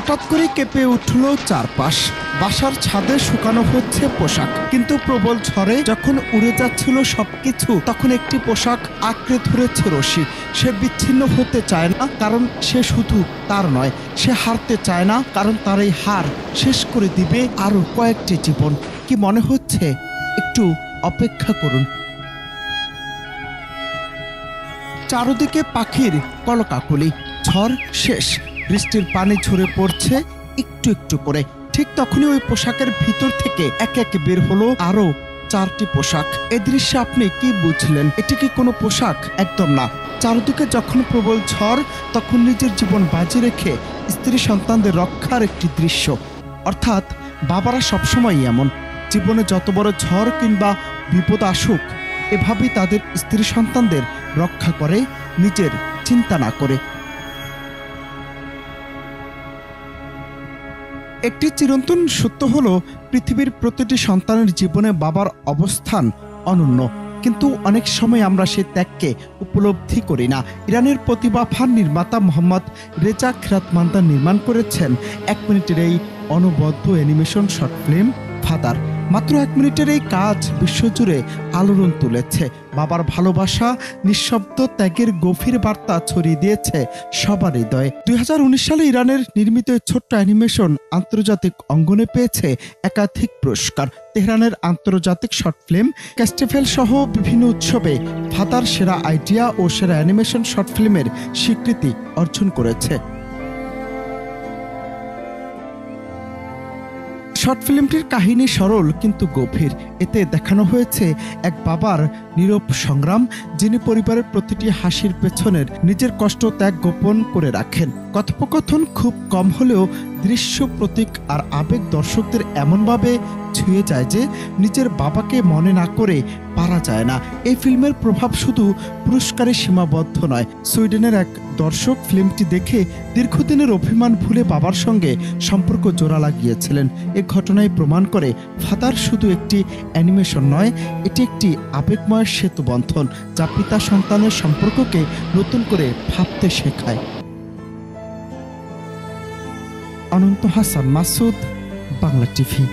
হঠাৎ করে কেঁপে উঠল চারপাশ। বাসার ছাদে শুকানো হচ্ছে পোশাক, কিন্তু প্রবল ঝড়ে যখন উড়ে যাচ্ছিল সবকিছু, তখন একটি পোশাক আঁকড়ে ধরেছে রশি। সে বিচ্ছিন্ন হতে চায় না, কারণ সে শুধু তার নয়। সে হারতে চায় না, কারণ তার এই হার শেষ করে দিবে আরো কয়েকটি জীবন। কি মনে হচ্ছে? একটু অপেক্ষা করুন। চারদিকে পাখির কলকাকলি। ঝড় শেষ, বৃষ্টির পানি ঝরে পড়ছে একটু একটু করে। ঠিক তখনই ওই পোশাকের ভিতর থেকে একে একে বের হলো আরো 4টি পোশাক। এ দৃশ্যে আপনি কি বুঝলেন? এটি কি কোনো পোশাক? একদম না। চারদিকে যখন প্রবল ঝড়, তখন নিজের জীবন বাজি রেখে স্ত্রী সন্তানদের রক্ষার একটি দৃশ্য। অর্থাৎ বাবারা সবসময় এমন, জীবনে যত বড় ঝড় কিংবা বিপদ আসুক, এভাবেই তাদের স্ত্রী সন্তানদের রক্ষা করে, নিজের চিন্তা না করে। একটি চিরন্তন সত্য হলো, পৃথিবীর প্রতিটি সন্তানের জীবনে বাবার অবস্থান অনন্য, কিন্তু অনেক সময় আমরা সে ত্যাগকে উপলব্ধি করি না। ইরানের প্রতিভাবান নির্মাতা মোহাম্মদ রেজা খিরাতমান্দার নির্মাণ করেছেন 1 মিনিটের এই অনবদ্য অ্যানিমেশন শর্ট ফিল্ম ফাদার। মাত্র 1 মিনিটের এই কাজ বিশ্বজুড়ে আলোড়ন তুলেছে। বাবার ভালোবাসা, নিঃশব্দ ত্যাগের গভীর বার্তা ছড়িয়ে দিয়েছে সবার হৃদয়ে। 2019 সালে ইরানের নির্মিত ছোট্ট অ্যানিমেশন আন্তর্জাতিক অঙ্গনে পেয়েছে একাধিক পুরস্কার। তেহরানের আন্তর্জাতিক শর্ট ফিল্ম ফেস্টিভ্যাল সহ বিভিন্ন উৎসবে ফাদার সেরা আইডিয়া ও সেরা অ্যানিমেশন শর্ট ফিল্মের স্বীকৃতি অর্জন করেছে। শর্ট ফিল্মটির কাহিনী সরল কিন্তু গভীর। এতে দেখানো হয়েছে এক বাবার নীরব সংগ্রাম, যিনি পরিবারের প্রতিটি হাসির পেছনের নিজের কষ্ট ত্যাগ গোপন করে রাখেন। কথোপকথন খুব কম হলেও দৃশ্য, প্রতীক আর আবেগ দর্শকদের এমনভাবে ছুঁয়ে যায় যে নিজের বাবাকে মনে না করে পারা যায় না। এই ফিল্মের প্রভাব শুধু পুরস্কারে সীমাবদ্ধ নয়। সুইডেনের এক দর্শক ফিল্মটি দেখে দীর্ঘদিনের অভিমান ভুলে বাবার সঙ্গে সম্পর্ক জোড়া লাগিয়েছিলেন। এ ঘটনায় প্রমাণ করে ফাদার শুধু একটি অ্যানিমেশন নয়, এটি একটি আবেগময় সেতুবন্ধন, যা পিতা সন্তানের সম্পর্ককে নতুন করে ভাবতে শেখায়। অনন্ত হাসান মাসুদ, বাংলা টিভি।